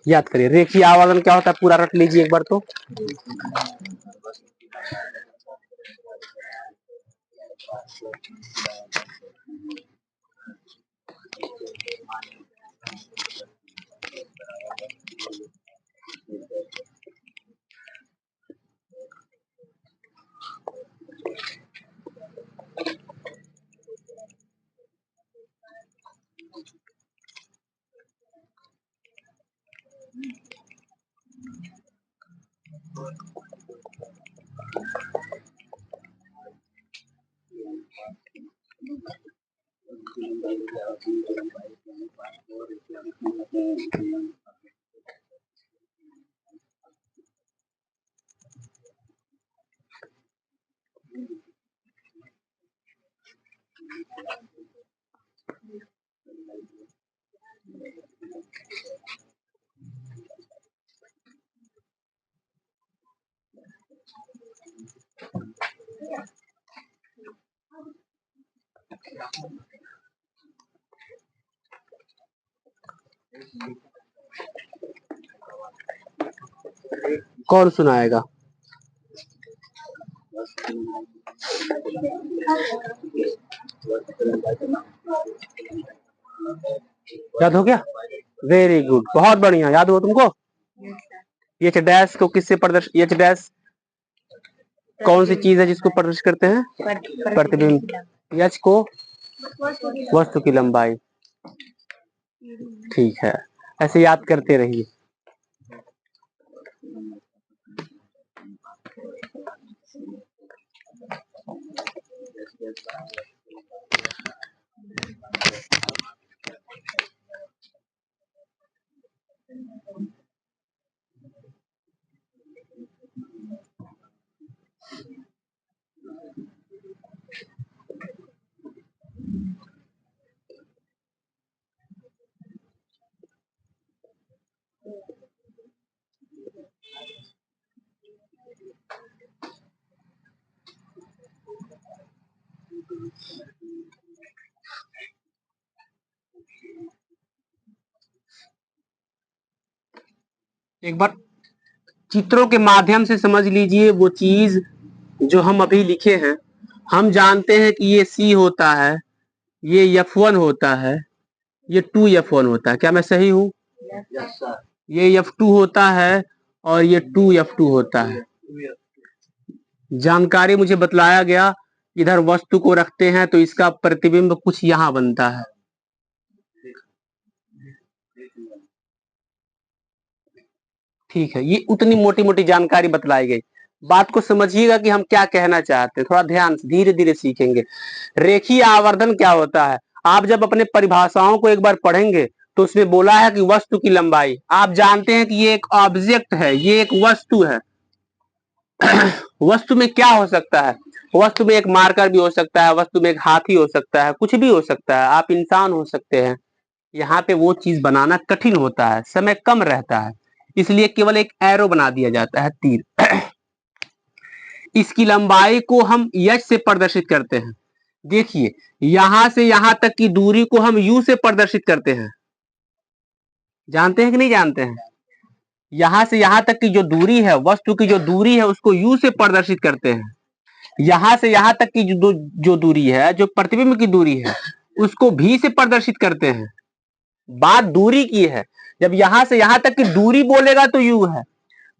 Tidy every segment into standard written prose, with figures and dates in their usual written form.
याद करिए रेखीय आवर्धन क्या होता है, पूरा रट लीजिए एक बार तो। कौन सुनाएगा? याद हो गया? वेरी गुड, बहुत बढ़िया, याद हो तुमको। एच डैश को किससे प्रदर्शित, एच डैश कौन सी चीज है जिसको प्रदर्शित करते हैं? प्रतिबिंब। एच को वस्तु की लंबाई। ठीक है, ऐसे याद करते रहिए। एक बार चित्रों के माध्यम से समझ लीजिए वो चीज जो हम अभी लिखे हैं। हम जानते हैं कि ये C होता है, ये F1 होता है, ये 2F1 होता है। क्या मैं सही हूं? ये F2 होता है और ये 2F2 होता है। जानकारी मुझे बतलाया गया, इधर वस्तु को रखते हैं तो इसका प्रतिबिंब कुछ यहां बनता है। ठीक है, ये उतनी मोटी मोटी जानकारी बतलाई गई। बात को समझिएगा कि हम क्या कहना चाहते हैं, थोड़ा ध्यान से धीरे धीरे सीखेंगे। रेखीय आवर्धन क्या होता है? आप जब अपने परिभाषाओं को एक बार पढ़ेंगे तो उसमें बोला है कि वस्तु की लंबाई। आप जानते हैं कि ये एक ऑब्जेक्ट है, ये एक वस्तु है। वस्तु में क्या हो सकता है? वस्तु में एक मार्कर भी हो सकता है, वस्तु में एक हाथी हो सकता है, कुछ भी हो सकता है, आप इंसान हो सकते हैं। यहाँ पे वो चीज बनाना कठिन होता है, समय कम रहता है, इसलिए केवल एक एरो बना दिया जाता है, तीर। इसकी लंबाई को हम यच से प्रदर्शित करते हैं। देखिए यहां से यहां तक की दूरी को हम यू से प्रदर्शित करते हैं। जानते हैं कि नहीं जानते हैं? यहां से यहां तक की जो दूरी है, वस्तु की जो दूरी है, उसको यू से प्रदर्शित करते हैं। यहां से यहां तक की जो दूरी है, जो प्रतिबिंब की दूरी है, उसको भी से प्रदर्शित करते हैं। बात दूरी की है। जब यहां से यहां तक की दूरी बोलेगा तो यू है।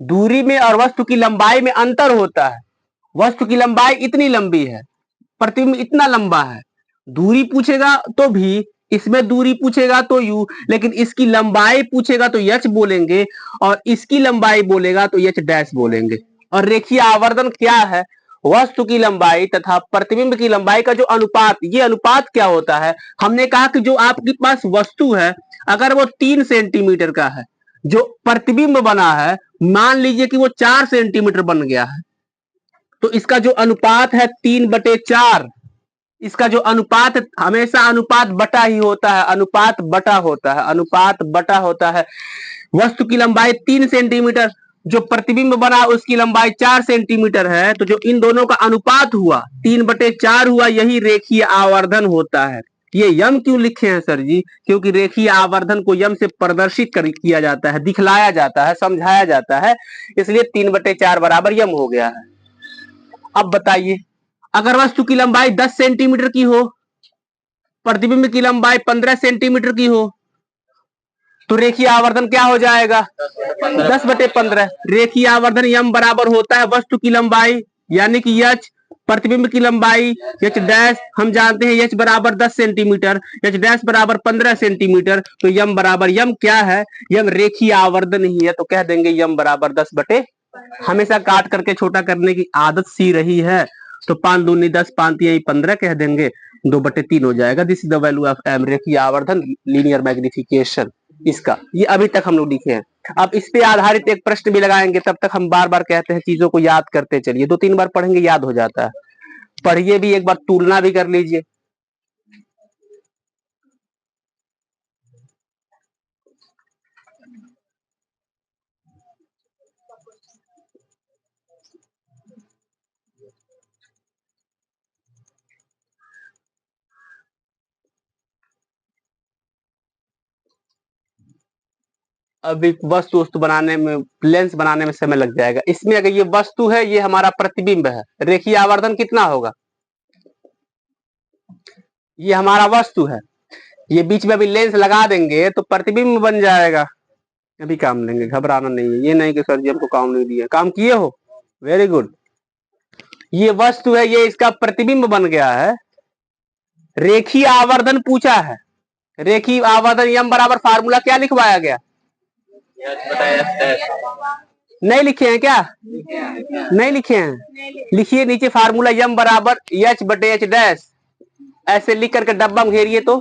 दूरी में और वस्तु की लंबाई में अंतर होता है। वस्तु की लंबाई इतनी लंबी है, प्रतिबिंब इतना लंबा है। दूरी पूछेगा तो भी, इसमें दूरी पूछेगा तो यू, लेकिन इसकी लंबाई पूछेगा तो यच बोलेंगे, और इसकी लंबाई बोलेगा तो यच डैश बोलेंगे। और रेखीय आवर्धन क्या है? वस्तु की लंबाई तथा प्रतिबिंब की लंबाई का जो अनुपात, ये अनुपात क्या होता है? हमने कहा कि जो आपके पास वस्तु है, अगर वो 3 सेंटीमीटर का है, जो प्रतिबिंब बना है मान लीजिए कि वो 4 सेंटीमीटर बन गया है, तो इसका जो अनुपात है 3/4। इसका जो अनुपात, हमेशा अनुपात बटा ही होता है, अनुपात बटा होता है, अनुपात बटा होता है। वस्तु की लंबाई 3 सेंटीमीटर, जो प्रतिबिंब बना उसकी लंबाई 4 सेंटीमीटर है, तो जो इन दोनों का अनुपात हुआ 3/4 हुआ, यही रेखीय आवर्धन होता है। ये यम क्यों लिखे हैं सर जी? क्योंकि रेखीय आवर्धन को यम से प्रदर्शित किया जाता है, दिखलाया जाता है, समझाया जाता है, इसलिए 3/4 बराबर यम हो गया है। अब बताइए, अगर वस्तु की लंबाई 10 सेंटीमीटर की हो, प्रतिबिंब की लंबाई 15 सेंटीमीटर की हो, तो रेखीय आवर्धन क्या हो जाएगा? 10/15। रेखीय आवर्धन यम बराबर होता है वस्तु की लंबाई यानी कि एच, प्रतिबिंब की लंबाई एच डैश, हम जानते हैं एच बराबर 10 सेंटीमीटर, एच डैश बराबर 15 सेंटीमीटर, तो यम बराबर यम क्या है? यम रेखीय आवर्धन ही है, तो कह देंगे यम बराबर 10/, हमेशा काट करके छोटा करने की आदत सी रही है, तो 5 दूनी 10, 5 तिहाई 15 कह देंगे, 2/3 हो जाएगा। This is the value of M, रेखीय आवर्धन, लीनियर मैग्निफिकेशन इसका। ये अभी तक हम लोग लिखे हैं। अब इस पे आधारित एक प्रश्न भी लगाएंगे, तब तक हम बार बार कहते हैं चीजों को याद करते चलिए, 2-3 बार पढ़ेंगे याद हो जाता है। पढ़िए भी, एक बार तुलना भी कर लीजिए। अभी वस्तु वस्तु बनाने में, लेंस बनाने में समय लग जाएगा। इसमें अगर ये वस्तु है, ये हमारा प्रतिबिंब है, रेखीय आवर्धन कितना होगा? ये हमारा वस्तु है, ये बीच में अभी लेंस लगा देंगे तो प्रतिबिंब बन जाएगा। अभी काम लेंगे, घबराना नहीं है। ये नहीं कि सर जी हमको काम नहीं दिया, काम किए हो, वेरी गुड। ये वस्तु है, ये इसका प्रतिबिंब बन गया है। रेखीय आवर्धन पूछा है, रेखीय आवर्धन यम बराबर फार्मूला क्या लिखवाया गया? नहीं लिखे हैं क्या? नहीं लिखे हैं, लिखिए नीचे फार्मूला यम बराबर H/H डैश, ऐसे लिख करके डब्बा में घेरिए तो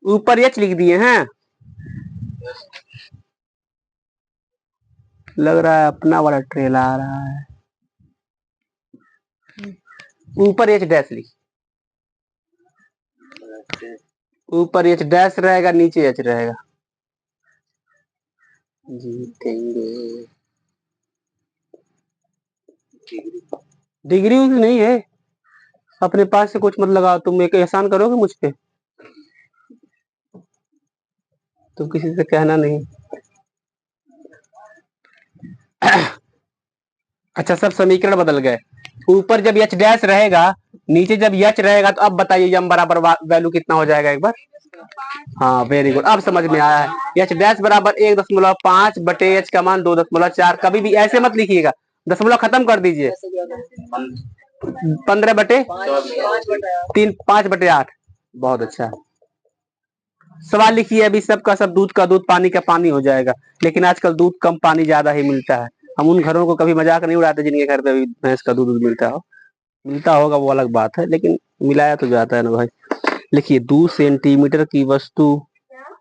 ऊपर H लिख दिए हैं। लग रहा है अपना वाला ट्रेल आ रहा है। ऊपर H डैश लिख, ऊपर H डैश रहेगा, नीचे H रहेगा। जीतेंगे। डिग्री नहीं है, अपने पास से कुछ मत लगाओ। तुम एक एहसान करोगे मुझ पे? तुम किसी से कहना नहीं। अच्छा, सब समीकरण बदल गए। ऊपर जब H डैश रहेगा, नीचे जब H रहेगा, तो अब बताइए यम बराबर वैल्यू कितना हो जाएगा एक बार? हाँ वेरी गुड, अब समझ में आया है। H डैश बराबर 1.5/H का मान 2.4। कभी भी ऐसे मत लिखिएगा, दशमलव खत्म कर दीजिए। 15/3, 5/8। बहुत अच्छा सवाल लिखिए। अभी सबका सब दूध का दूध, पानी का पानी हो जाएगा, लेकिन आजकल दूध कम, पानी ज्यादा ही मिलता है। हम उन घरों को कभी मजाक नहीं उड़ाते जिनके घर पे भैंस का दूध मिलता हो। मिलता होगा वो अलग बात है, लेकिन मिलाया तो जाता है ना भाई। लिखिए 2 सेंटीमीटर की वस्तु,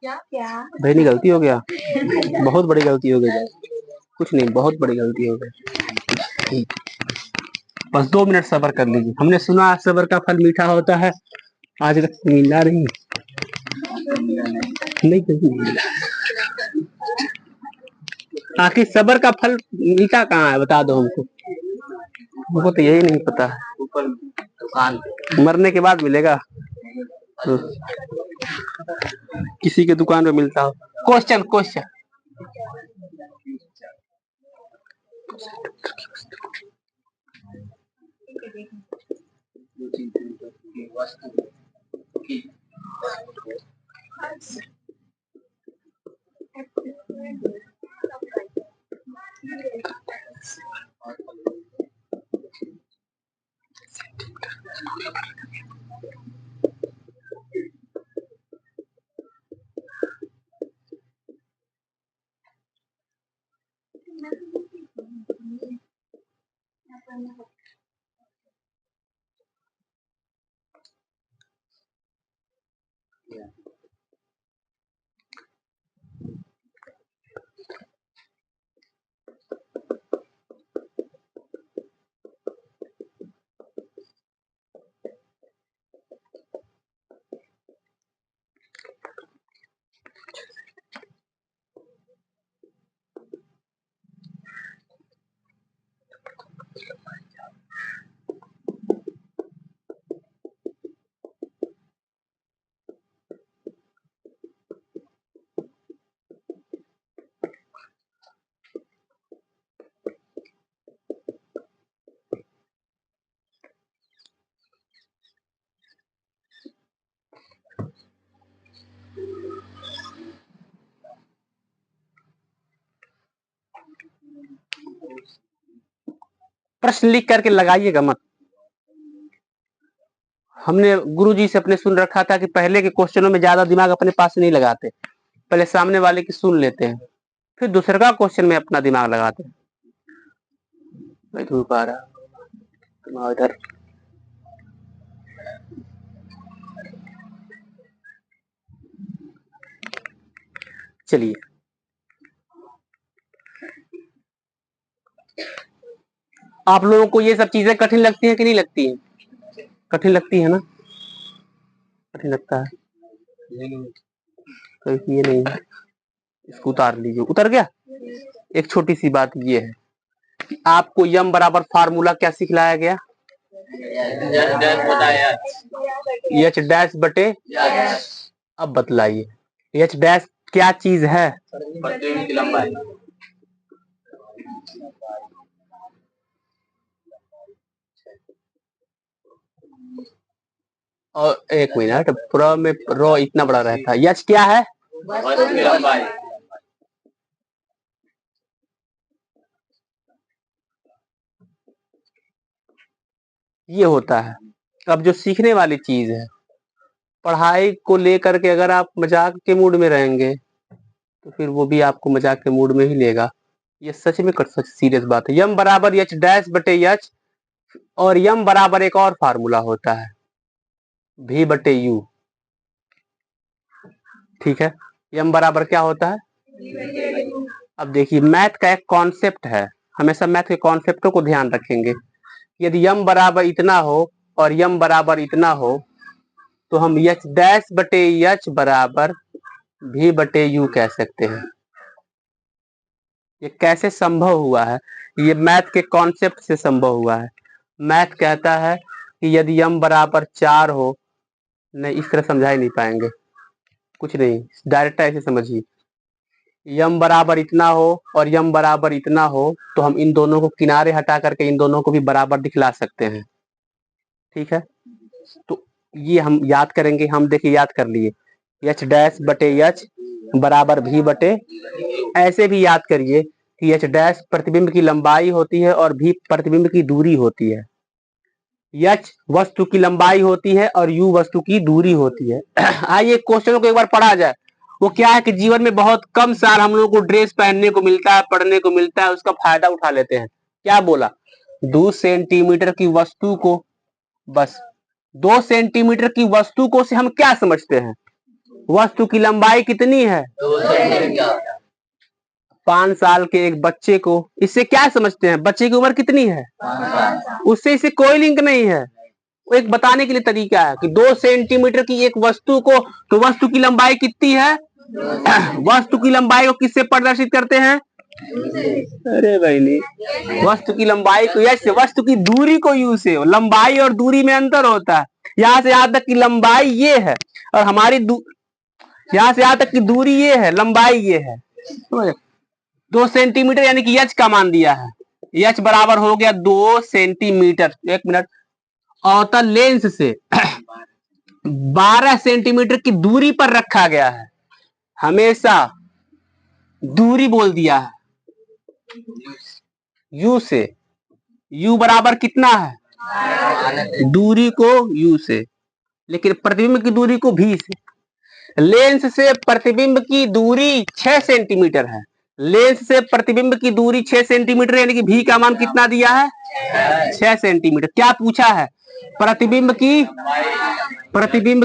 भाई नहीं गलती हो गया, बहुत बड़ी गलती हो गई, कुछ नहीं, बहुत बड़ी गलती हो गई। बस 2 मिनट सब्र कर लीजिए। हमने सुना सब्र का फल मीठा होता है, आज तक मिला नहीं, नहीं कभी मिला। आखिर सब्र का फल मीठा कहाँ है, बता दो हमको। हमको तो यही नहीं पता है। ऊपर दुकान पे मरने के बाद मिलेगा, तो किसी के दुकान पे मिलता हो। क्वेश्चन क्वेश्चन, प्रश्न लिख करके लगाइएगा मत। हमने गुरुजी से अपने सुन रखा था कि पहले के क्वेश्चनों में ज्यादा दिमाग अपने पास नहीं लगाते, पहले सामने वाले की सुन लेते हैं, फिर दूसरे का क्वेश्चन में अपना दिमाग लगाते हैं। मैं धूप आ रहा तुम इधर। चलिए, आप लोगों को ये सब चीजें कठिन लगती है कि नहीं लगती है? कठिन लगती है ना? कठिन लगता है तो ये नहीं है, इसको उतार लीजिए। उतर गया? एक छोटी सी बात ये है, आपको यम बराबर फार्मूला क्या सिखलाया गया? एच डैश बटे। अब बतलाइए, एच डैश क्या चीज है? प्रतिबिंब की लंबाई। और एक मिनट, प्र में रो इतना बड़ा रहता है, यच क्या है? वस्तु की लंबाई। ये होता है। अब जो सीखने वाली चीज है, पढ़ाई को लेकर के अगर आप मजाक के मूड में रहेंगे तो फिर वो भी आपको मजाक के मूड में ही लेगा। ये सच में सच सीरियस बात है। यम बराबर एच डैश बटे एच, और यम बराबर एक और फार्मूला होता है, भी बटे यू। ठीक है, यम बराबर क्या होता है? अब देखिए, मैथ का एक कॉन्सेप्ट है, हमेशा मैथ के कॉन्सेप्टों को ध्यान रखेंगे। यदि यम बराबर इतना हो और यम बराबर इतना हो तो हम एच डैश बटे एच बराबर भी बटे यू कह सकते हैं। ये कैसे संभव हुआ है? ये मैथ के कॉन्सेप्ट से संभव हुआ है। मैथ कहता है कि यदि यम बराबर 4 हो, नहीं इस तरह समझा ही नहीं पाएंगे, कुछ नहीं, डायरेक्ट ऐसे समझिए। यम बराबर इतना हो और यम बराबर इतना हो तो हम इन दोनों को किनारे हटा करके इन दोनों को भी बराबर दिखला सकते हैं। ठीक है, तो ये हम याद करेंगे। हम देखिए याद कर लिए, एच डैश बटे एच बराबर भी बटे, ऐसे भी याद करिए कि एच डैश प्रतिबिंब की लंबाई होती है और भी प्रतिबिंब की दूरी होती है। एच वस्तु की लंबाई होती है और यू वस्तु की दूरी होती है। आइए क्वेश्चनों को एक बार पढ़ा जाए। वो क्या है कि जीवन में बहुत कम साल हम लोगों को ड्रेस पहनने को मिलता है, पढ़ने को मिलता है, उसका फायदा उठा लेते हैं। क्या बोला? 2 सेंटीमीटर की वस्तु को, बस 2 सेंटीमीटर की वस्तु को से हम क्या समझते हैं? वस्तु की लंबाई कितनी है? 2 सेंटीमीटर। 5 साल के एक बच्चे को इससे क्या समझते हैं? बच्चे की उम्र कितनी है? उससे इसे कोई लिंक नहीं है। वो एक बताने के लिए तरीका है कि 2 सेंटीमीटर की एक वस्तु को, तो वस्तु की लंबाई कितनी है? वस्तु की लंबाई को किससे प्रदर्शित करते हैं? अरे भाई नहीं, वस्तु की लंबाई को यश से, वस्तु की दूरी को यू से। लंबाई और दूरी में अंतर होता है। यहाँ से यहाँ तक की लंबाई ये है और हमारी यहाँ से यहाँ तक की दूरी ये है, लंबाई ये है। 2 सेंटीमीटर यानी कि यच का मान दिया है, यच बराबर हो गया 2 सेंटीमीटर। एक मिनट, अवतल लेंस से 12 सेंटीमीटर की दूरी पर रखा गया है। हमेशा दूरी बोल दिया है यू से। यू बराबर कितना है? दूरी को यू से, लेकिन प्रतिबिंब की दूरी को भी से। लेंस से प्रतिबिंब की दूरी 6 सेंटीमीटर है। लेंस से प्रतिबिंब की दूरी 6 सेंटीमीटर, यानी कि भी का मान कितना दिया है? 6 सेंटीमीटर। क्या पूछा है? प्रतिबिंब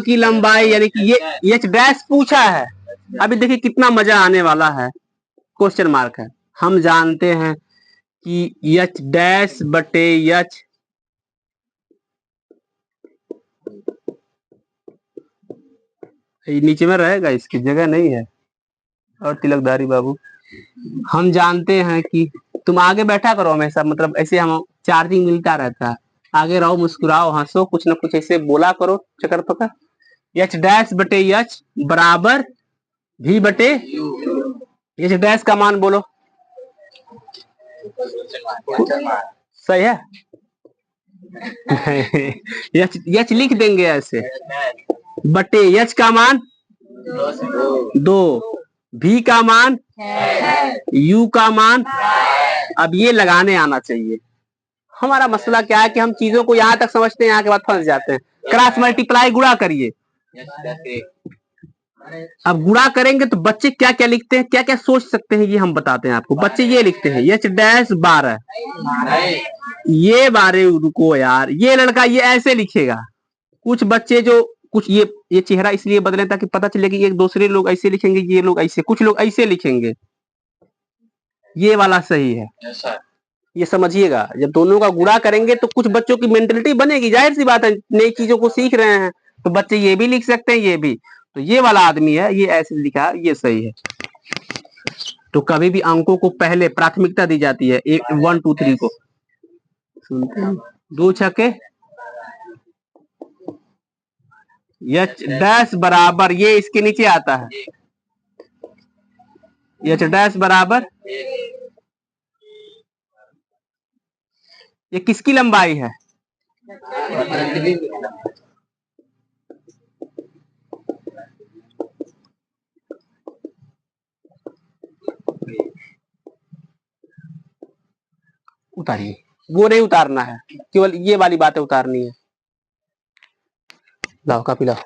की लंबाई, यानी कि ये एच डैश पूछा है। अभी देखिए कितना मजा आने वाला है, क्वेश्चन मार्क है। हम जानते हैं कि एच डैश बटे एच नीचे में रहेगा, इसकी जगह नहीं है। और तिलकधारी बाबू, हम जानते हैं कि तुम आगे बैठा करो हमेशा, मतलब ऐसे हम चार्जिंग मिलता रहता है। आगे रहो, मुस्कुराओ, हंसो, कुछ ना कुछ ऐसे बोला करो चक्कर पकड़। एच डैश बटे एच बराबर भी बटे एच डैश का मान बोलो। सही है। एच एच लिख देंगे ऐसे, बटे एच का मान 2, भी का मान, यू का मान। अब ये लगाने आना चाहिए। हमारा मसला क्या है कि हम चीजों को यहाँ तक समझते हैं, यहाँ के बाद फंस जाते हैं। क्रॉस मल्टीप्लाई, गुणा करिए। अब गुणा करेंगे तो बच्चे क्या क्या लिखते हैं, क्या क्या सोच सकते हैं, ये हम बताते हैं आपको। बच्चे ये लिखते हैं एच डैश 12, ये 12, रुको यार, ये लड़का ये ऐसे लिखेगा। कुछ बच्चे जो कुछ ये चेहरा इसलिए बदले ताकि पता चले कि एक दूसरे लोग ऐसे लिखेंगे, ये लोग ऐसे, कुछ लोग ऐसे लिखेंगे। ये वाला सही है, ये समझिएगा। जब दोनों का गुणा करेंगे तो कुछ बच्चों की मेंटलिटी बनेगी, जाहिर सी बात है, नई चीजों को सीख रहे हैं तो बच्चे ये भी लिख सकते हैं, ये भी। तो ये वाला आदमी है, ये ऐसे लिखा है, ये सही है। तो कभी भी अंकों को पहले प्राथमिकता दी जाती है, 1 2 3 को। सुनते हैं, 2 छक्के एच डैश बराबर, ये इसके नीचे आता है, एच डैश बराबर, ये किसकी लंबाई है? उतारिए, वो नहीं उतारना है, केवल ये वाली बातें उतारनी है। लाओ कापी लाओ।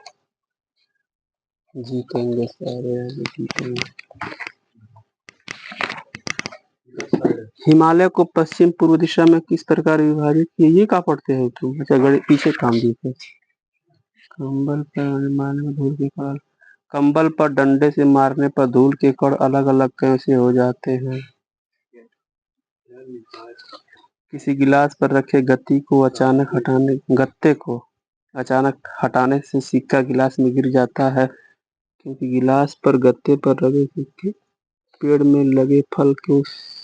जीतेंगे सारे, जीतेंगे। हिमालय को पश्चिम पूर्व दिशा में किस प्रकार विभाजित किया? ये क्या पढ़ते हो तुम? अच्छा, पीछे काम दिए थे। कंबल पर मारने धूल के कण, कंबल पर डंडे से मारने पर धूल के कण अलग अलग कैसे हो जाते हैं? किसी गिलास पर रखे गत्ते को अचानक हटाने से सिक्का गिलास में गिर जाता है, क्योंकि गिलास पर गत्ते पर रखे सिक्के पेड़ में लगे फल की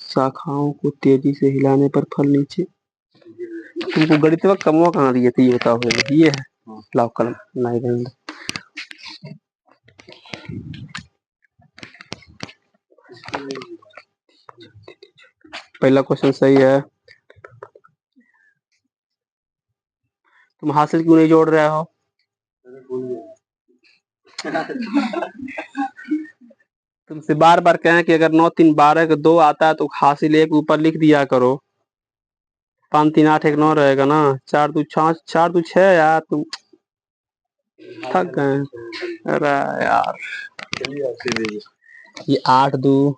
शाखाओं को तेजी से हिलाने पर फल नीचे। तुमको गणित में कमवा कहाँ दिए थे, ये बताओ। ये है, लाओ कलम नहीं देंगे। पहला क्वेश्चन सही है। तुम हासिल क्यों नहीं जोड़ रहे हो? तुमसे बार बार कहें कि अगर 9 3 12 का 2 आता है तो हासिल 1 ऊपर लिख दिया करो। 5 3 8 1 9 रहेगा ना। 4 2 6 यार, तुम थक गए। अरे यार, ये 8 2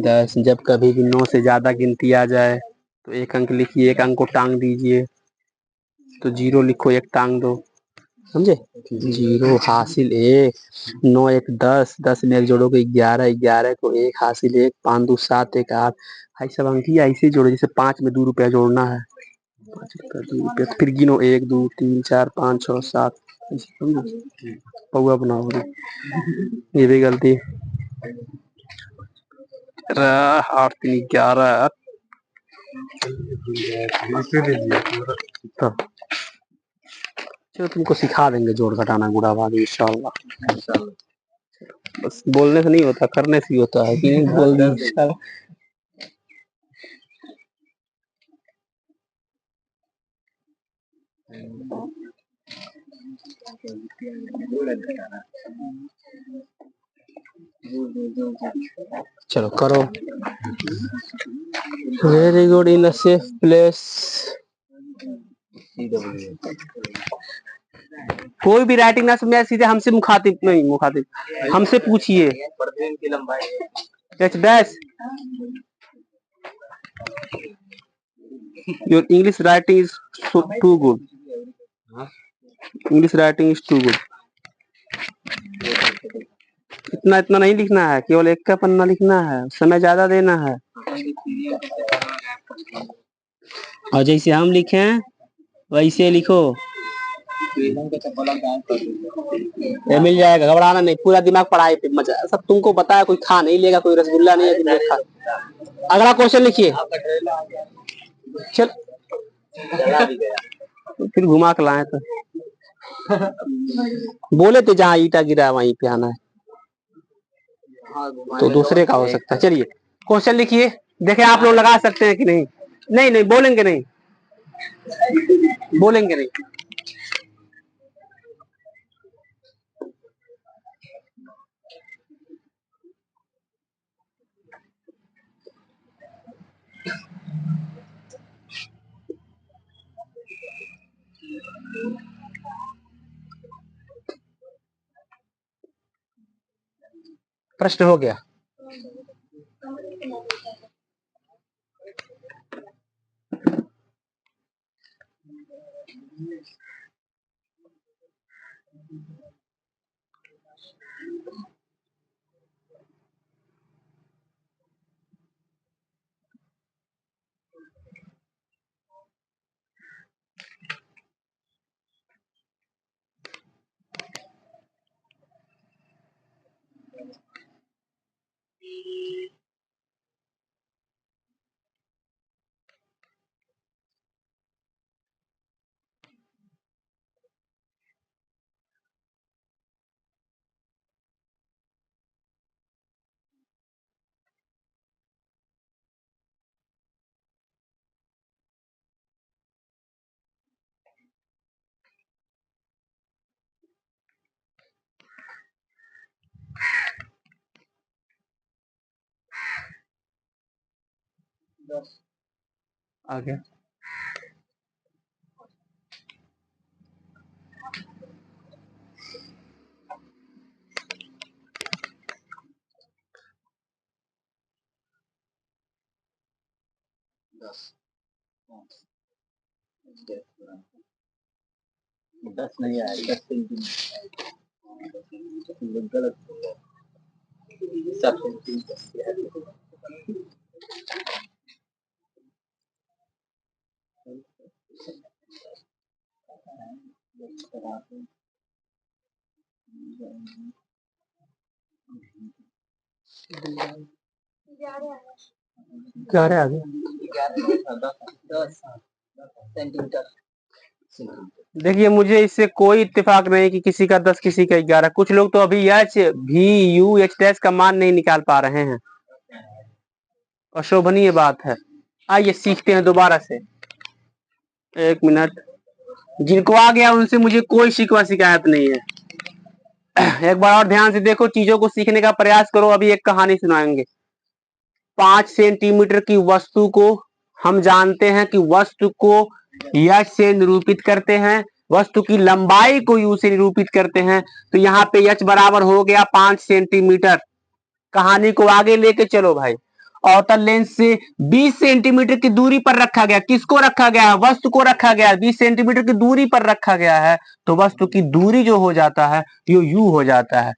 10। जब कभी भी 9 से ज्यादा गिनती आ जाए तो 1 अंक लिखिए, 1 अंक को टांग दीजिए। तो 0 लिखो, 1 टांग दो, समझे? 0 हासिल 1, 9 1 10, 10 में 1 जोड़ोगे 11, 11 को 1 हासिल 1, 5 2 7 1 8। भाई सब अंकिया ऐसे जोड़ो जैसे 5 में 2 रुपया जोड़ना है। 5 रुपया 2 रुपया, फिर गिनो 1 2 3 4 5 6 7। पौआ बनाओ, ये भी गलती। 8 3 11। चलो तुमको सिखा देंगे जोड़ घटाना गुणा भाग इंशाल्लाह। बस बोलने से नहीं होता, करने से ही होता है। कि नहीं बोल दी इंशाल्लाह। चलो करो। Very good. In a safe place. कोई भी राइटिंग ना समझे सीधे हमसे मुखातिब हमसे पूछिए। H dash, your English writing is too good. English writing is too good. इतना नहीं लिखना है, केवल 1 का पन्ना लिखना है, समय ज्यादा देना है। और जैसे हम लिखे वैसे लिखो। ये मिल जाएगा, घबराना नहीं। पूरा दिमाग पढ़ाई पे मजा सब तुमको पता है। कोई खा नहीं लेगा, कोई रसगुल्ला नहीं है। खा। अगला क्वेश्चन लिखिए। चल तो फिर घुमा के लाए तो बोले तो जहाँ ईटा गिरा है वहीं पे आना है, तो दूसरे का हो सकता है। चलिए क्वेश्चन लिखिए, देखे आप लोग लगा सकते हैं कि नहीं। नहीं नहीं बोलेंगे नहीं, बोलेंगे नहीं। प्रश्न हो गया। आगे 10 नहीं आया, 10 गलत सब क्या रहे आगे 10 सेंटीमीटर। देखिए मुझे इससे कोई इत्तेफाक नहीं कि किसी का 10 किसी का 11। कुछ लोग तो अभी एच भी यू एच डैश का मान नहीं निकाल पा रहे हैं, अशोभनीय बात है। आइए सीखते हैं दोबारा से। एक मिनट, जिनको आ गया उनसे मुझे कोई शिकवा शिकायत नहीं है। एक बार और ध्यान से देखो, चीजों को सीखने का प्रयास करो। अभी एक कहानी सुनाएंगे। 5 सेंटीमीटर की वस्तु को हम जानते हैं कि वस्तु को यश से निरूपित करते हैं, वस्तु की लंबाई को यू से निरूपित करते हैं। तो यहाँ पे यच बराबर हो गया 5 सेंटीमीटर। कहानी को आगे लेके चलो भाई। अवतल लेंस से 20 सेंटीमीटर की दूरी पर रखा गया। किसको रखा गया है? वस्तु को रखा गया है। 20 सेंटीमीटर की दूरी पर रखा गया है, तो वस्तु की दूरी जो हो जाता है यो यू हो जाता है।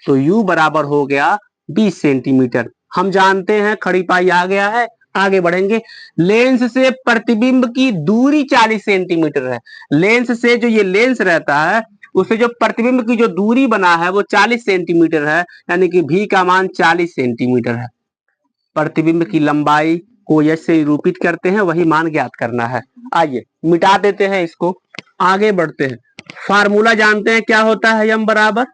तो यू बराबर हो गया 20 सेंटीमीटर। हम जानते हैं, खड़ी पाई आ गया है। आगे बढ़ेंगे। लेंस से प्रतिबिंब की दूरी 40 सेंटीमीटर है। लेंस से जो ये लेंस रहता है उससे जो प्रतिबिंब की जो दूरी बना है वो 40 सेंटीमीटर है, यानी कि भी का मान 40 सेंटीमीटर है। प्रतिबिंब की लंबाई को यश से निरूपित करते हैं, वही मान ज्ञात करना है। आइए मिटा देते हैं इसको, आगे बढ़ते हैं। फार्मूला जानते हैं क्या होता है? यम बराबर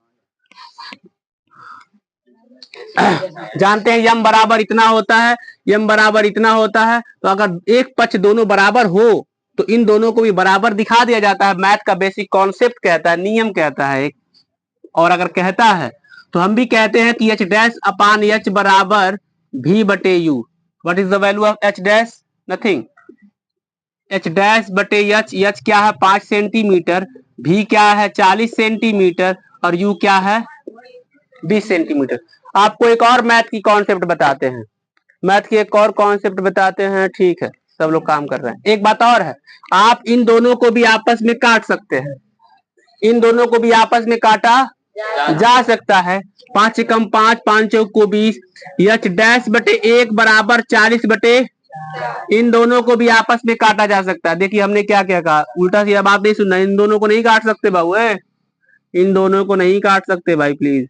जानते हैं, यम बराबर इतना होता है, यम बराबर इतना होता है। तो अगर एक पक्ष दोनों बराबर हो तो इन दोनों को भी बराबर दिखा दिया जाता है। मैथ का बेसिक कॉन्सेप्ट कहता है, नियम कहता है एक। और अगर कहता है तो हम भी कहते हैं कि एच डैश अपान एच बराबर भी बटे you. What is the value of H dash? Nothing. H dash बटे एच, एच क्या है 5 सेंटीमीटर, भी क्या है 40 सेंटीमीटर, और यू क्या है 20 सेंटीमीटर। आपको एक और मैथ की कॉन्सेप्ट बताते हैं, मैथ की एक और कॉन्सेप्ट बताते हैं। ठीक है, सब लोग काम कर रहे हैं। एक बात और है, आप इन दोनों को भी आपस में काट सकते हैं। इन दोनों को भी आपस में काटा जा सकता है। 5 से कम 5, 5 चौक को 20। एच डैश बटे 1 बराबर 40 बटे, इन दोनों को भी आपस में काटा जा सकता है। देखिए हमने क्या क्या कहा, उल्टा सीधा बात नहीं सुनना। इन दोनों को नहीं काट सकते बाबू, इन दोनों को नहीं काट सकते भाई, प्लीज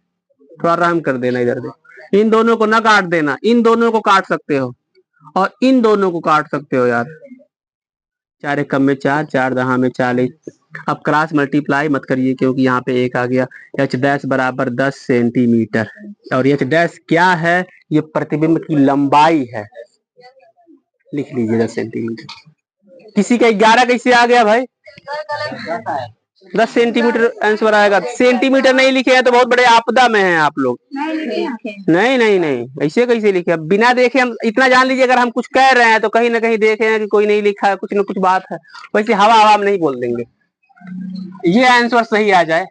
थोड़ा आराम कर देना। इधर दे, इन दोनों को ना काट देना, इन दोनों को काट सकते हो और इन दोनों को काट सकते हो यार। 4 एकम में 4, 4 दहा में 40। अब क्रॉस मल्टीप्लाई मत करिए क्योंकि यहाँ पे 1 आ गया। एच डैश बराबर 10 सेंटीमीटर। और एच डैश क्या है? ये प्रतिबिंब की लंबाई है। लिख लीजिए 10 सेंटीमीटर। किसी का 11 कैसे आ गया भाई? 10 सेंटीमीटर आंसर आएगा। सेंटीमीटर नहीं लिखे हैं तो बहुत बड़े आपदा में हैं आप लोग। नहीं नहीं नहीं, ऐसे कैसे लिखे? बिना देखे हम इतना जान लीजिए, अगर हम कुछ कह रहे हैं तो कहीं ना कहीं देखे हैं कि कोई नहीं लिखा है, कुछ ना कुछ बात है। वैसे हवा हवा में नहीं बोल देंगे। ये आंसर सही आ जाए।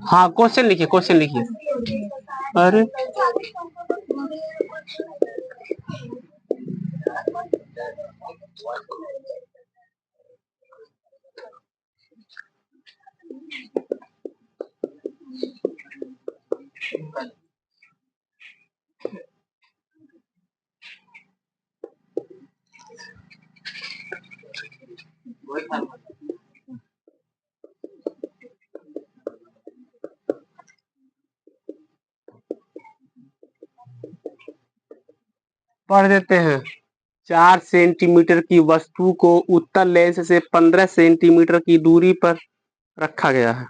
हाँ, क्वेश्चन लिखिए, क्वेश्चन लिखिए। अरे पढ़ देते हैं। 4 सेंटीमीटर की वस्तु को उत्तल लेंस से 15 सेंटीमीटर की दूरी पर रखा गया है।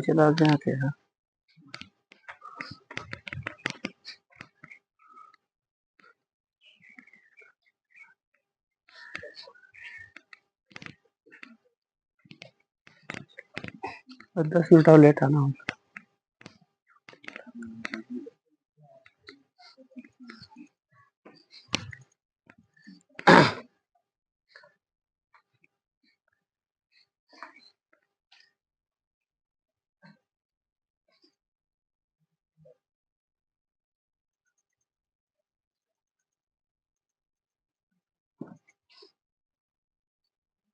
चला जाते हैं। और 10 मिनट और लेट आना होगा।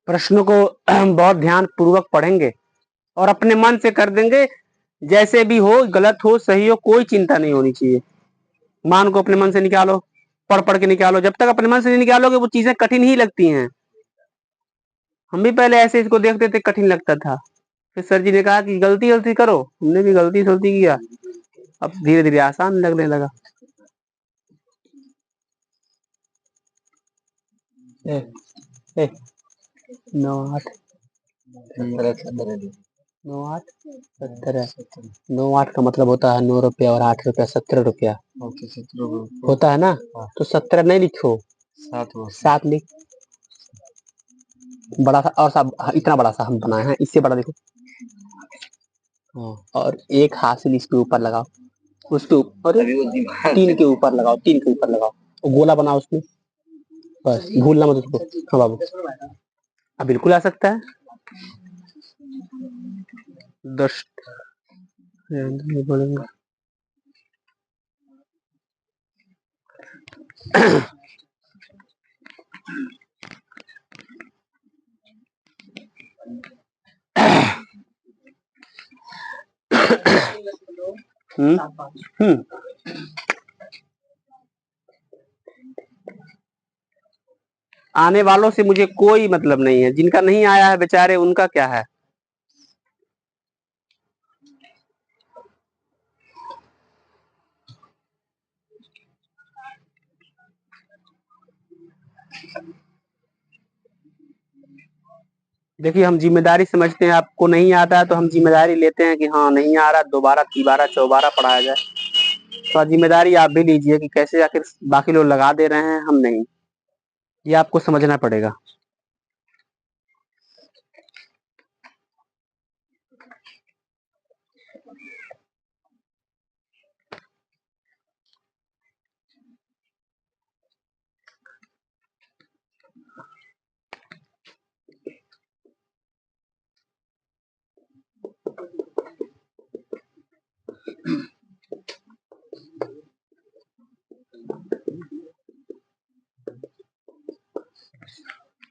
प्रश्नों को बहुत ध्यान पूर्वक पढ़ेंगे और अपने मन से कर देंगे। जैसे भी हो, गलत हो सही हो, कोई चिंता नहीं होनी चाहिए। मान को अपने मन से निकालो, पढ़ पढ़ के निकालो। जब तक अपने मन से नहीं निकालोगे वो चीजें कठिन ही लगती हैं। हम भी पहले ऐसे इसको देखते थे, कठिन लगता था। फिर सर जी ने कहा कि गलती गलती करो, हमने भी गलती सलती किया। अब धीरे धीरे आसान लगने लगा। ए, ए, 9 8 9 8 17। 9 8 का मतलब होता है 9 रुपया और 8 रुपया 17 रुपया होता है ना। तो 17 नहीं लिखो, 7 लिख। बड़ा सा और सा, इतना बड़ा सा हम बनाए हैं, इससे बड़ा देखो। और एक हासिल इसके ऊपर लगाओ, उसके ऊपर 3 के ऊपर लगाओ, 3 के ऊपर लगाओ, गोला बनाओ उसमें। बस भूलना मत उसको। हाँ बाबू, अब बिल्कुल आ सकता है। 10 बोलेंगे। आने वालों से मुझे कोई मतलब नहीं है, जिनका नहीं आया है बेचारे उनका क्या है। देखिए हम जिम्मेदारी समझते हैं, आपको नहीं आता है तो हम जिम्मेदारी लेते हैं कि हाँ नहीं आ रहा, दोबारा तिबारा चौबारा पढ़ाया जाए। तो जिम्मेदारी आप भी लीजिए कि कैसे आखिर बाकी लोग लगा दे रहे हैं, हम नहीं। ये आपको समझना पड़ेगा।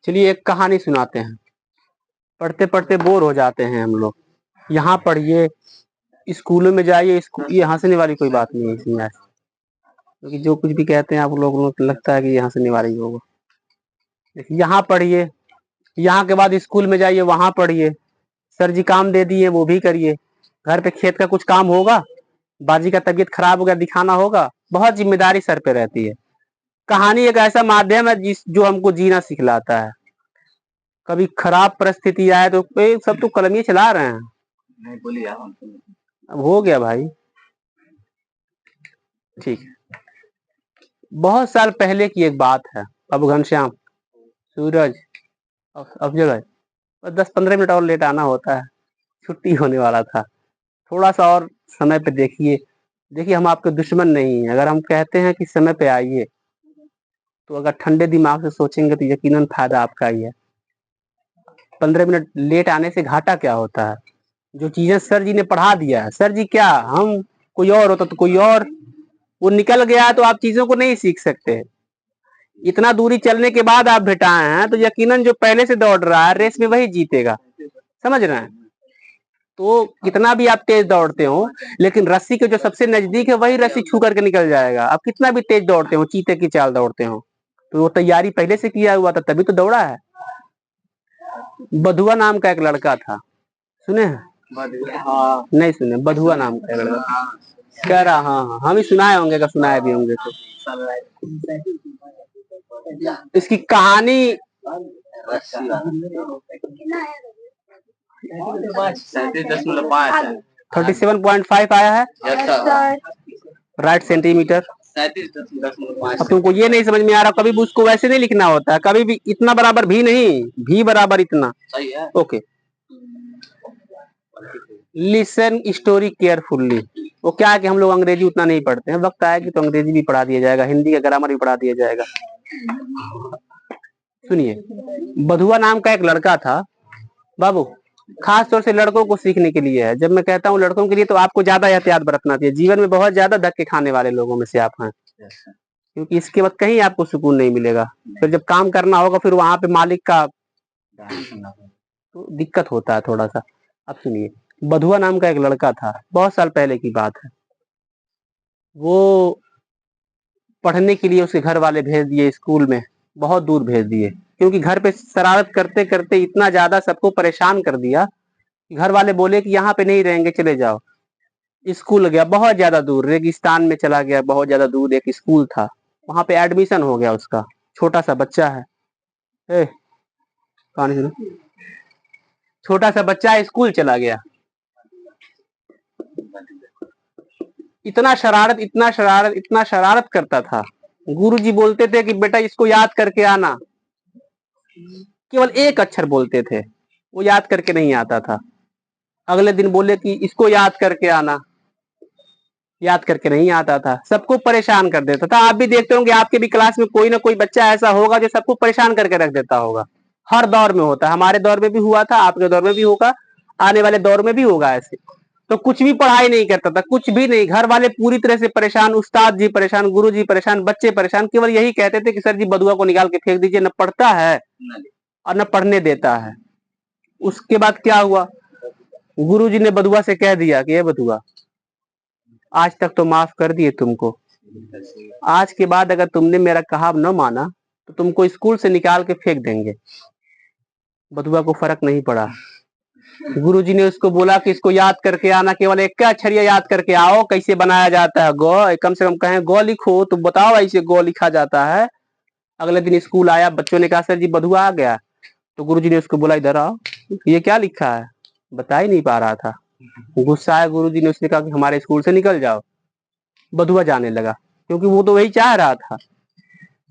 चलिए एक कहानी सुनाते हैं। पढ़ते पढ़ते बोर हो जाते हैं हम लोग। यहाँ पढ़िए, स्कूलों में जाइए, ये हंसने वाली कोई बात नहीं है इसमें, क्योंकि जो कुछ भी कहते हैं आप लोगों को लगता है कि ये हंसने वाला ही होगा। देखिए यहाँ पढ़िए, यहाँ के बाद स्कूल में जाइए, वहां पढ़िए, सर जी काम दे दिए वो भी करिए, घर पे खेत का कुछ काम होगा, बाजी का तबीयत खराब हो गया दिखाना होगा, बहुत जिम्मेदारी सर पे रहती है। कहानी एक ऐसा माध्यम है जो हमको जीना सिखलाता है। कभी खराब परिस्थिति आए तो सब तो कलम ही चला रहे हैं। नहीं बोलिए, अब हो गया भाई, ठीक है। बहुत साल पहले की एक बात है। अब घनश्याम, सूरज, अफजल भाई, 10-15 मिनट और लेट आना होता है, छुट्टी होने वाला था। थोड़ा सा और समय पे देखिए। देखिए हम आपके दुश्मन नहीं हैं। अगर हम कहते हैं कि समय पे आइए, तो अगर ठंडे दिमाग से सोचेंगे तो यकीनन फायदा आपका ही है। 15 मिनट लेट आने से घाटा क्या होता है? जो चीजें सर जी ने पढ़ा दिया है, सर जी क्या, हम कोई और होता तो कोई और, वो निकल गया तो आप चीजों को नहीं सीख सकते। इतना दूरी चलने के बाद आप भेटाए हैं तो यकीनन जो पहले से दौड़ रहा है रेस में वही जीतेगा, समझ रहे हैं? तो कितना भी आप तेज दौड़ते हो, लेकिन रस्सी के जो सबसे नजदीक है वही रस्सी छू करके निकल जाएगा। आप कितना भी तेज दौड़ते हो, चीते की चाल दौड़ते हो, तो वो तैयारी पहले से किया हुआ था तभी तो दौड़ा है। बधुआ नाम का एक लड़का था, सुने हैं? नहीं सुने? बधुआ नाम का एक लड़का कह रहा, हाँ हाँ हम ही सुनाए होंगे, अगर सुनाए भी होंगे तो। इसकी कहानी 37.5 आया है राइट सेंटीमीटर। अब तुमको ये नहीं समझ में आ रहा, कभी भी उसको वैसे नहीं लिखना होता है, कभी भी इतना बराबर भी नहीं, भी बराबर इतना। Okay, listen story carefully. वो क्या है कि हम लोग अंग्रेजी उतना नहीं पढ़ते हैं, वक्त आएगी तो अंग्रेजी भी पढ़ा दिया जाएगा, हिंदी का ग्रामर भी पढ़ा दिया जाएगा। सुनिए, बधुआ नाम का एक लड़का था। बाबू, खास तौर से लड़कों को सीखने के लिए है। जब मैं कहता हूँ लड़कों के लिए तो आपको ज्यादा एहतियात बरतना चाहिए। जीवन में बहुत ज्यादा धक्के खाने वाले लोगों में से आप हैं, क्योंकि इसके बाद कहीं आपको सुकून नहीं मिलेगा। फिर जब काम करना होगा फिर वहां पे मालिक का तो दिक्कत होता है थोड़ा सा। अब सुनिए, बधुआ नाम का एक लड़का था, बहुत साल पहले की बात है। वो पढ़ने के लिए उसके घर वाले भेज दिए स्कूल में, बहुत दूर भेज दिए, क्योंकि घर पे शरारत करते करते इतना ज्यादा सबको परेशान कर दिया कि घर वाले बोले कि यहाँ पे नहीं रहेंगे, चले जाओ। स्कूल गया बहुत ज्यादा दूर, रेगिस्तान में चला गया, बहुत ज्यादा दूर एक स्कूल था, वहां पे एडमिशन हो गया उसका। छोटा सा बच्चा है, कहानी सुनो। छोटा सा बच्चा स्कूल चला गया, इतना शरारत, इतना शरारत, इतना शरारत करता था। गुरुजी बोलते थे कि बेटा इसको याद करके आना, केवल एक अक्षर बोलते थे, वो याद करके नहीं आता था। अगले दिन बोले कि इसको याद करके आना, याद करके नहीं आता था, सबको परेशान कर देता था। आप भी देखते होंगे आपके भी क्लास में कोई ना कोई बच्चा ऐसा होगा जो सबको परेशान करके रख देता होगा। हर दौर में होता है, हमारे दौर में भी हुआ था, आपके दौर में भी होगा, आने वाले दौर में भी होगा ऐसे। तो कुछ भी पढ़ाई नहीं करता था, कुछ भी नहीं। घर वाले पूरी तरह से परेशान, उस्ताद जी परेशान, गुरु जी परेशान, बच्चे परेशान। केवल यही कहते थे कि सर जी बदुआ को निकाल के फेंक दीजिए, न पढ़ता है और न पढ़ने देता है। उसके बाद क्या हुआ, गुरु जी ने बदुआ से कह दिया कि ये बदुआ, आज तक तो माफ कर दिए तुमको, आज के बाद अगर तुमने मेरा कहा न माना तो तुमको स्कूल से निकाल के फेंक देंगे। बदुआ को फर्क नहीं पड़ा। गुरुजी ने उसको बोला कि इसको याद करके आना, केवल एक का अक्षर याद करके आओ, कैसे बनाया जाता है गौ, कम से कम कहें गौ लिखो तो बताओ ऐसे गौ लिखा जाता है। अगले दिन स्कूल आया, बच्चों ने कहा सर जी बधुआ आ गया। तो गुरुजी ने उसको बोला इधर आओ, ये क्या लिखा है, बता ही नहीं पा रहा था। गुस्सा आया गुरुजी ने, उसने कहा कि हमारे स्कूल से निकल जाओ। बधुआ जाने लगा, क्योंकि वो तो वही चाह रहा था।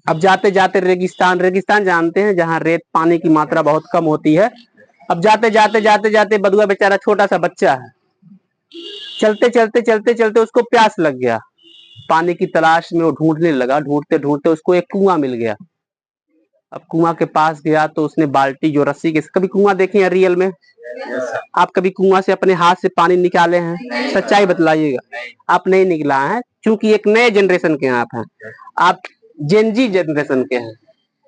अब जाते जाते रेगिस्तान, रेगिस्तान जानते हैं जहाँ रेत पानी की मात्रा बहुत कम होती है। अब जाते जाते जाते जाते बधुआ बेचारा छोटा सा बच्चा है, चलते चलते चलते चलते उसको प्यास लग गया। पानी की तलाश में वो ढूंढने लगा, ढूंढते ढूंढते उसको एक कुआं मिल गया। अब कुआं के पास गया तो उसने बाल्टी जो रस्सी के, कभी कुआं देखे हैं रियल में? आप कभी कुआं से अपने हाथ से पानी निकाले हैं? सच्चाई बतलाइएगा। आप नहीं निकला है, क्योंकि एक नए जनरेशन के आप हैं, आप जेनजी जनरेशन के हैं,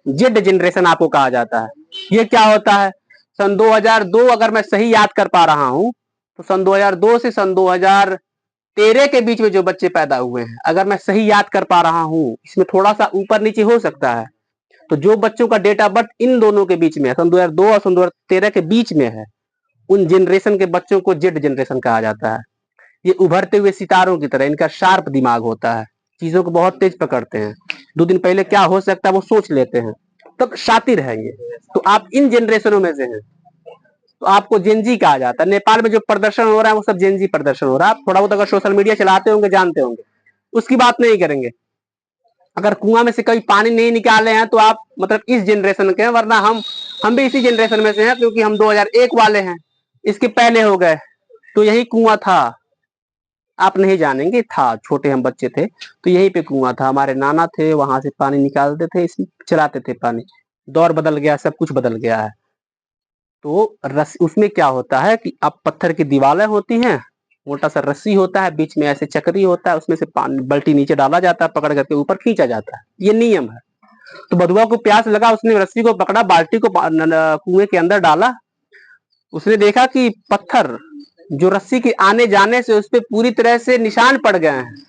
जेड जनरेशन आपको कहा जाता है। ये क्या होता है, सन 2002 अगर मैं सही याद कर पा रहा हूं तो सन 2002 से सन 2013 के बीच में जो बच्चे पैदा हुए हैं, अगर मैं सही याद कर पा रहा हूं, इसमें थोड़ा सा ऊपर नीचे हो सकता है, तो जो बच्चों का डेट ऑफ बर्थ इन दोनों के बीच में है, सन 2002 और सन 2013 के बीच में है, उन जनरेशन के बच्चों को जेड जनरेशन कहा जाता है। ये उभरते हुए सितारों की तरह, इनका शार्प दिमाग होता है, चीजों को बहुत तेज पकड़ते हैं, 2 दिन पहले क्या हो सकता है वो सोच लेते हैं, तब शातिर है ये। तो आप इन जनरेशनों में से हैं, तो आपको जेनजी कहा जाता है। नेपाल में जो प्रदर्शन हो रहा है वो सब जेनजी प्रदर्शन हो रहा है। आप थोड़ा बहुत अगर सोशल मीडिया चलाते होंगे जानते होंगे, उसकी बात नहीं करेंगे। अगर कुआं में से कभी पानी नहीं निकाले हैं तो आप मतलब इस जनरेशन के हैं, वरना हम भी इसी जनरेशन में से हैं, क्योंकि हम 2001 वाले हैं, इसके पहले हो गए। तो यही कुआं था, आप नहीं जानेंगे, था, छोटे हम बच्चे थे तो यहीं पे कुआं था, हमारे नाना थे, वहां से पानी निकालते थे, इसमें चलाते थे पानी। दौर बदल गया, सब कुछ बदल गया है। तो उसमें क्या होता है कि अब पत्थर की दीवारें होती हैं, मोटा सा रस्सी होता है, बीच में ऐसे चक्री होता है, उसमें से पानी बल्टी नीचे डाला जाता है, पकड़ करके ऊपर खींचा जाता है, ये नियम है। तो बधुआ को प्यास लगा, उसने रस्सी को पकड़ा, बाल्टी को कुएं के अंदर डाला, उसने देखा कि पत्थर जो रस्सी के आने जाने से उस पर पूरी तरह से निशान पड़ गए हैं।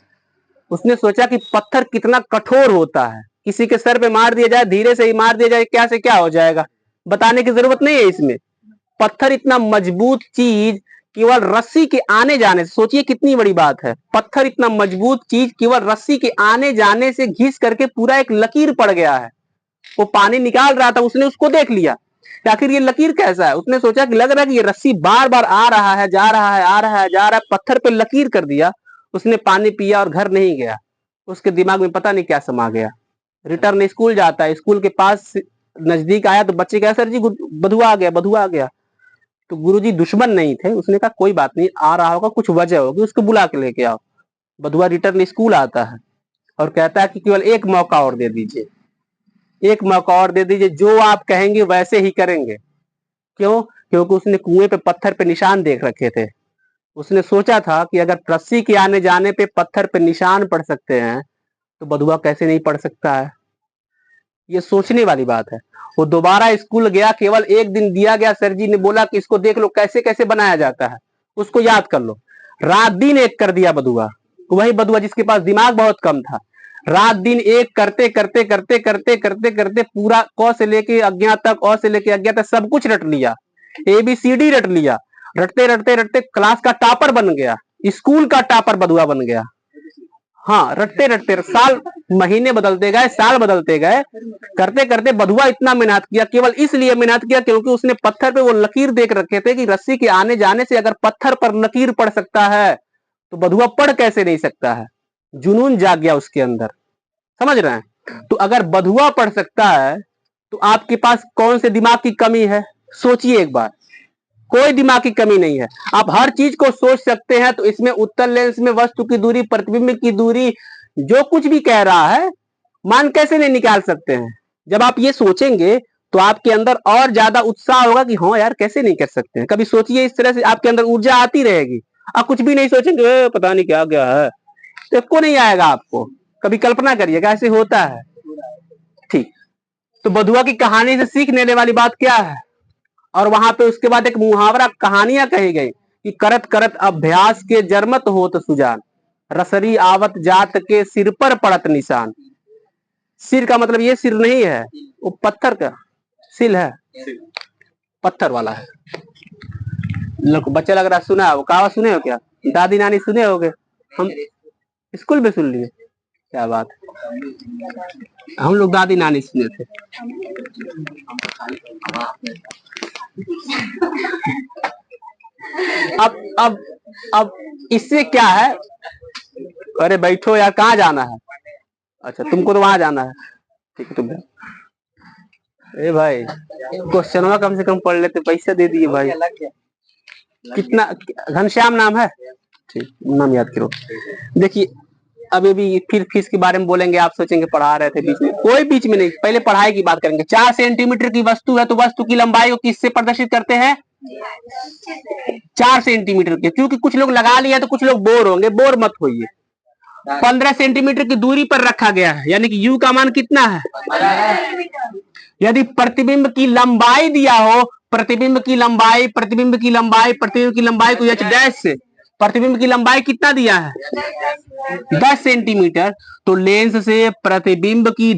उसने सोचा कि पत्थर कितना कठोर होता है, किसी के सर पे मार दिया जाए, धीरे से ही मार दिया जाए, क्या से क्या हो जाएगा, बताने की जरूरत नहीं है इसमें। पत्थर इतना मजबूत चीज केवल रस्सी के आने जाने से, सोचिए कितनी बड़ी बात है, पत्थर इतना मजबूत चीज केवल रस्सी के आने जाने से घिस करके पूरा एक लकीर पड़ गया है। वो पानी निकाल रहा था, उसने उसको देख लिया, आखिर ये लकीर कैसा है। उसने सोचा कि लग रहा है कि ये रस्सी बार बार आ रहा है, जा रहा है, आ रहा है, जा रहा है, पत्थर पे लकीर कर दिया। उसने पानी पिया और घर नहीं गया, उसके दिमाग में पता नहीं क्या समा गया। रिटर्न स्कूल जाता है, स्कूल के पास नजदीक आया तो बच्चे कहा सर जी बधुआ आ गया, बधुआ आ गया। तो गुरुजी दुश्मन नहीं थे, उसने कहा कोई बात नहीं, आ रहा होगा, कुछ वजह होगी, उसको बुला के लेके आओ। बधुआ रिटर्न स्कूल आता है और कहता है कि केवल एक मौका और दे दीजिए, एक मौका और दे दीजिए, जो आप कहेंगे वैसे ही करेंगे। क्यों? क्योंकि उसने कुएं पे पत्थर पे निशान देख रखे थे। उसने सोचा था कि अगर रस्सी के आने जाने पे पत्थर पे निशान पड़ सकते हैं तो बधुआ कैसे नहीं पड़ सकता है। ये सोचने वाली बात है। वो दोबारा स्कूल गया, केवल एक दिन दिया गया, सर जी ने बोला कि इसको देख लो कैसे कैसे बनाया जाता है, उसको याद कर लो। रात दिन एक कर दिया बधुआ, वही बधुआ जिसके पास दिमाग बहुत कम था। रात दिन एक करते करते करते करते करते करते पूरा क से लेके अज्ञा तक, अ से लेके अज्ञा तक सब कुछ रट लिया, ABCD रट लिया। रटते रटते रटते क्लास का टॉपर बन गया, स्कूल का टॉपर बधुआ बन गया। हाँ, रटते रटते साल, महीने बदलते गए, साल बदलते गए, करते करते बधुआ इतना मेहनत किया, केवल इसलिए मेहनत किया क्योंकि उसने पत्थर पे वो लकीर देख रखे थे कि रस्सी के आने जाने से अगर पत्थर पर लकीर पड़ सकता है तो बधुआ पढ़ कैसे नहीं सकता है। जुनून जाग गया उसके अंदर, समझ रहे हैं। तो अगर बधुआ पढ़ सकता है तो आपके पास कौन से दिमाग की कमी है, सोचिए एक बार। कोई दिमाग की कमी नहीं है, आप हर चीज को सोच सकते हैं। तो इसमें उत्तल लेंस में वस्तु की दूरी, प्रतिबिंब की दूरी, जो कुछ भी कह रहा है, मान कैसे नहीं निकाल सकते हैं। जब आप ये सोचेंगे तो आपके अंदर और ज्यादा उत्साह होगा कि हाँ यार कैसे नहीं कर सकते हैं। कभी सोचिए, इस तरह से आपके अंदर ऊर्जा आती रहेगी, आप कुछ भी नहीं सोचेंगे पता नहीं क्या क्या है, तो को नहीं आएगा आपको। कभी कल्पना करिएगा ऐसे होता है। ठीक, तो बधुआ की कहानी से सीख लेने वाली बात क्या है? और वहां पे उसके बाद एक मुहावरा कहानियां कही गई कि करत करत अभ्यास के जरमत होत सुजान, रसरी आवत जात के सिर पर पड़त निशान। सिर का मतलब ये सिर नहीं है, वो पत्थर का सिल है, पत्थर वाला है। लोग बच्चे लग रहा सुना है, वो कहावत सुने हो क्या? दादी नानी सुने होगे, हम स्कूल में सुन लिए। क्या बात है, हम लोग दादी नानी सुने थे। अब इससे क्या है? अरे बैठो यार, कहाँ जाना है? अच्छा तुमको तो वहां जाना है, ठीक है तुम। ए भाई क्वेश्चन कम से कम पढ़ लेते, पैसा दे दिए भाई। कितना? घनश्याम नाम है, ठीक नाम याद करो। देखिए अभी भी फिर फीस के बारे में बोलेंगे, आप सोचेंगे पढ़ा रहे थे, बीच में कोई बीच में नहीं, पहले पढ़ाई की बात करेंगे। 4 सेंटीमीटर की वस्तु है तो वस्तु की लंबाई को किससे प्रदर्शित करते हैं? 4 सेंटीमीटर के। क्योंकि कुछ लोग लगा लिया तो कुछ लोग बोर होंगे, बोर मत होइए। 15 सेंटीमीटर की दूरी पर रखा गया है, यानी कि यू का मान कितना है? यदि प्रतिबिंब की लंबाई दिया हो, प्रतिबिंब की लंबाई को एच डैश से, प्रतिबिंब की लंबाई कितना दिया है? 10 सेंटीमीटर। तो लेंस से प्रतिबिंब की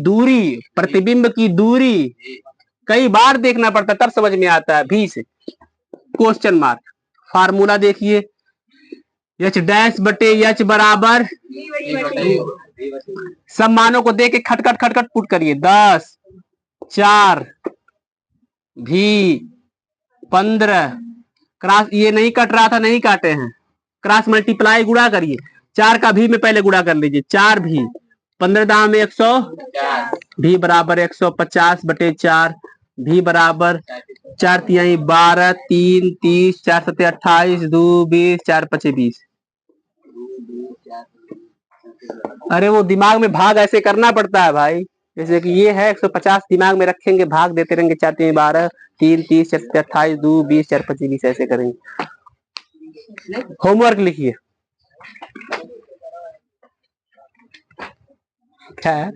दूरी कई बार देखना पड़ता तब समझ में आता है। भी से क्वेश्चन मार्क। फार्मूला देखिए, एच डैश बटे एच बराबर, सब मानों को दे के खटखट पुट करिए। 10, 4, भी 15, क्रॉस ये नहीं कट रहा था, नहीं काटे हैं, क्रॉस मल्टीप्लाई गुणा करिए। 4 का भी में पहले गुणा कर लीजिए, 4 भी 15 दाम में 100, भी बराबर 150 बटे 4, भी बराबर 4 तिहाई 12, 3 30, 4 सत्ते 28, 2 20, 4 पचे 20। अरे वो दिमाग में भाग ऐसे करना पड़ता है भाई, जैसे कि ये है 150, दिमाग में रखेंगे, भाग देते रहेंगे। 4 तिहाई 12, 3 30, 4 सत्ते 28, 2 20, 4 पचे 20, ऐसे करेंगे। होमवर्क लिखिए। क्या है,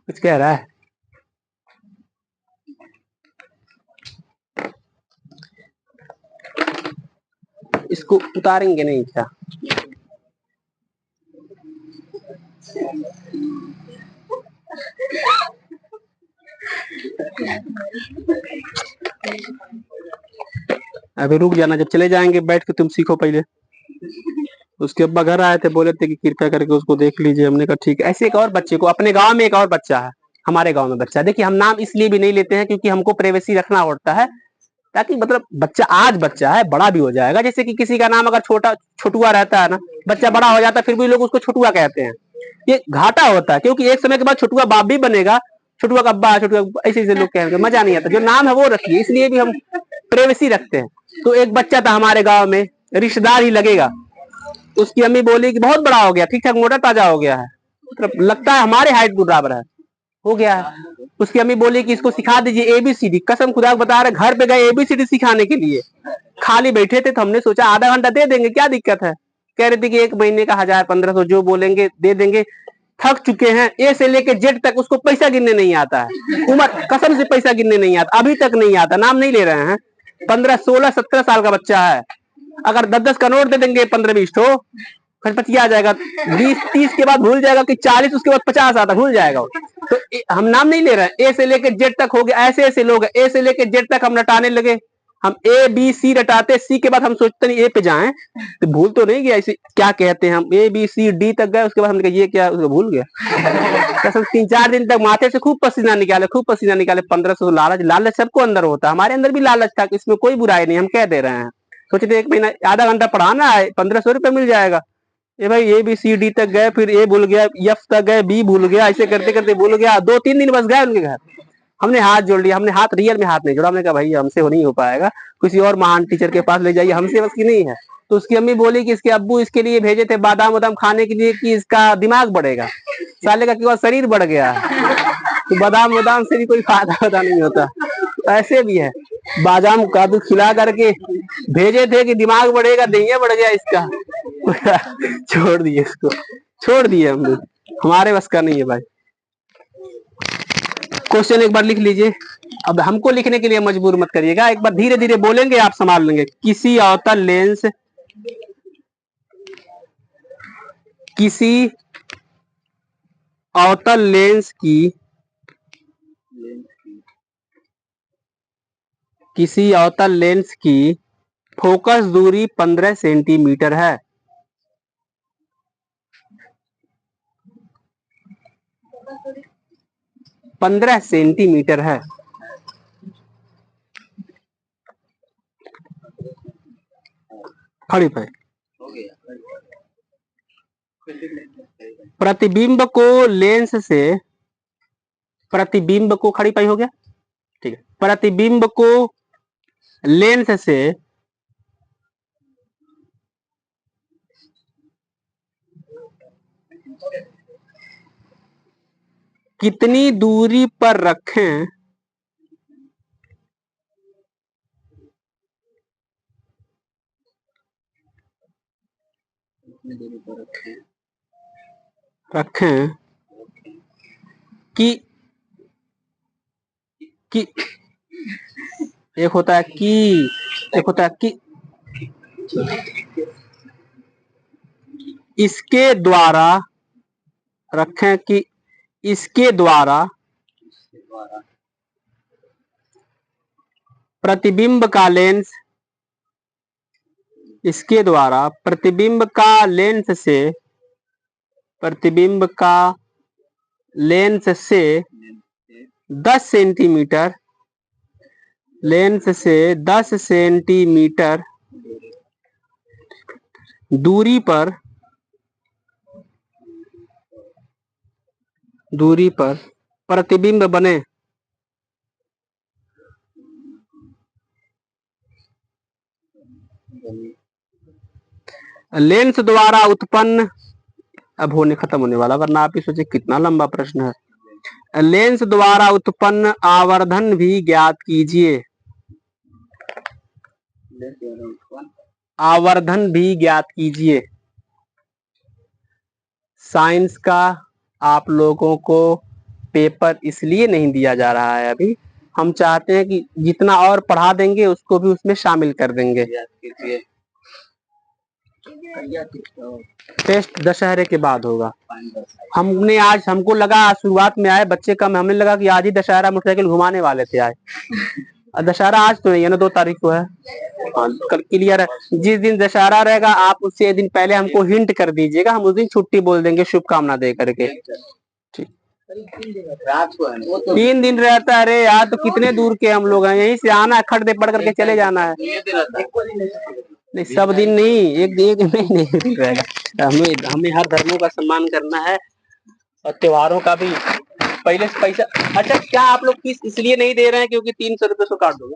कुछ कह रहा है? इसको उतारेंगे नहीं क्या? अभी रुक जाना, जब चले जाएंगे बैठ के तुम सीखो पहले। उसके अब्बा घर आए थे, बोले थे कि कृपया करके उसको देख लीजिए। हमने कहा ठीक है। ऐसे एक और बच्चे को, अपने गांव में एक और बच्चा है, हमारे गांव में बच्चा है। देखिए हम नाम इसलिए भी नहीं लेते हैं क्योंकि हमको प्राइवेसी रखना होता है, ताकि मतलब बच्चा आज बच्चा है, बड़ा भी हो जाएगा। जैसे कि किसी का नाम अगर छोटुआ रहता है ना, बच्चा बड़ा हो जाता है फिर भी लोग उसको छोटुआ कहते हैं। ये घाटा होता है, क्योंकि एक समय के बाद छोटुआ बाप भी बनेगा, छोटुआ का अब्बा, छोटुआ ऐसे लोग कहेंगे, मजा नहीं आता। जो नाम है वो रखिए, इसलिए भी हम प्राइवेसी रखते हैं। तो एक बच्चा था हमारे गांव में, रिश्तेदार ही लगेगा। उसकी अम्मी बोली कि बहुत बड़ा हो गया, ठीक ठाक मोटा ताजा हो गया है, मतलब लगता है हमारे हाइट के बराबर है, हो गया है। उसकी अम्मी बोली कि इसको सिखा दीजिए ABCD। कसम खुदा बता रहे, घर पे गए ABCD सिखाने के लिए, खाली बैठे थे तो हमने सोचा आधा घंटा दे देंगे, क्या दिक्कत है। कह रहे थे कि 1 महीने का 1000-1500 जो बोलेंगे दे देंगे। थक चुके हैं, ए से लेके जेड तक उसको पैसा गिनने नहीं आता है। उम्र कसम से पैसा गिनने नहीं आता, अभी तक नहीं आता, नाम नहीं ले रहे हैं। 15, 16, 17 साल का बच्चा है। अगर 10-10 का नोट दे देंगे, 15-20 तो खचपचिया आ जाएगा। 20-30 के बाद भूल जाएगा कि 40, उसके बाद 50 आता, भूल जाएगा। तो हम नाम नहीं ले रहे हैं। ए से लेके जेड तक हो गया, ऐसे ऐसे लोग ए से लेके जेड तक हम रटाने लगे। हम ABC रटाते, सी के बाद हम सोचते नहीं ए पे जाएं, तो भूल तो नहीं गया इसे क्या कहते हैं। हम ABCD तक गए, उसके बाद हमने कहा ये क्या, उसको भूल गया। कसम 3-4 दिन तक माथे से खूब पसीना निकाले, 1500 लालच सबको अंदर होता है, हमारे अंदर भी लालच था, इसमें कोई बुराई नहीं, हम कह दे रहे हैं। सोचते 1 महीना आधा घंटा पढ़ाना है, 1500 रुपये मिल जाएगा। ये भाई ABCD तक गए, फिर ए भूल गया, F तक गए, B भूल गया, ऐसे करते करते भूल गया। 2-3 दिन बस गए उनके घर, हमने हाथ जोड़ लिया। हमने हाथ रियल में हाथ नहीं जोड़ा, हमने कहा भाई हमसे हो नहीं हो पाएगा, किसी और महान टीचर के पास ले जाइए, हमसे बस की नहीं है। तो उसकी अम्मी बोली कि इसके अब्बू इसके लिए भेजे थे बादाम वादाम खाने के लिए कि इसका दिमाग बढ़ेगा। साले का केवल शरीर बढ़ गया, तो बादाम वादाम से भी कोई फायदा नहीं होता। तो ऐसे भी है, बादाम काजू खिला करके भेजे थे कि दिमाग बढ़ेगा, दहिया बढ़ गया इसका। छोड़ दिए इसको, छोड़ दिए हम लोग, हमारे बस का नहीं है भाई। क्वेश्चन एक बार लिख लीजिए। अब हमको लिखने के लिए मजबूर मत करिएगा, एक बार धीरे धीरे बोलेंगे आप संभाल लेंगे। किसी अवतल लेंस की फोकस दूरी 15 सेंटीमीटर है। पंद्रह सेंटीमीटर है। खड़ी पे प्रतिबिंब को लेंस से, प्रतिबिंब को खड़ी पाई हो गया, ठीक है। प्रतिबिंब को लेंस से कितनी दूरी पर रखें कि एक होता है कि, एक होता है कि इसके द्वारा रखें, कि इसके द्वारा प्रतिबिंब का लेंस, इसके द्वारा प्रतिबिंब का लेंस से, प्रतिबिंब का लेंस से 10 सेंटीमीटर, लेंस से 10 सेंटीमीटर दूरी पर प्रतिबिंब बने। लेंस द्वारा उत्पन्न, अब होने खत्म होने वाला, वरना आप ही सोचे कितना लंबा प्रश्न है। लेंस द्वारा उत्पन्न आवर्धन भी ज्ञात कीजिए। आवर्धन भी ज्ञात कीजिए। साइंस का आप लोगों को पेपर इसलिए नहीं दिया जा रहा है अभी, हम चाहते हैं कि जितना और पढ़ा देंगे उसको भी उसमें शामिल कर देंगे। टेस्ट दशहरे के बाद होगा। हमने आज, हमको लगा शुरुआत में आए बच्चे कम, हमें लगा कि आज ही दशहरा मोटरसाइकिल घुमाने वाले थे आज। दशहरा आज तो नहीं है ना, 2 तारीख को है। कल क्लियर है। जिस दिन दशहरा रहेगा आप उससे एक दिन पहले हमको हिंट कर दीजिएगा, हम उस दिन छुट्टी बोल देंगे शुभकामना दे करके। ठीक, 3 दिन रहता है। अरे यार तो कितने दूर के हम लोग हैं, यहीं से आना है, खट दे पढ़ करके चले जाना है। नहीं सब दिन नहीं, एक दिन रहेगा। हमें हर धर्मों का सम्मान करना है और त्योहारों का भी। पहले से पैसा, अच्छा क्या आप लोग फीस इसलिए नहीं दे रहे हैं क्योंकि 300 रुपये से काट दोगे?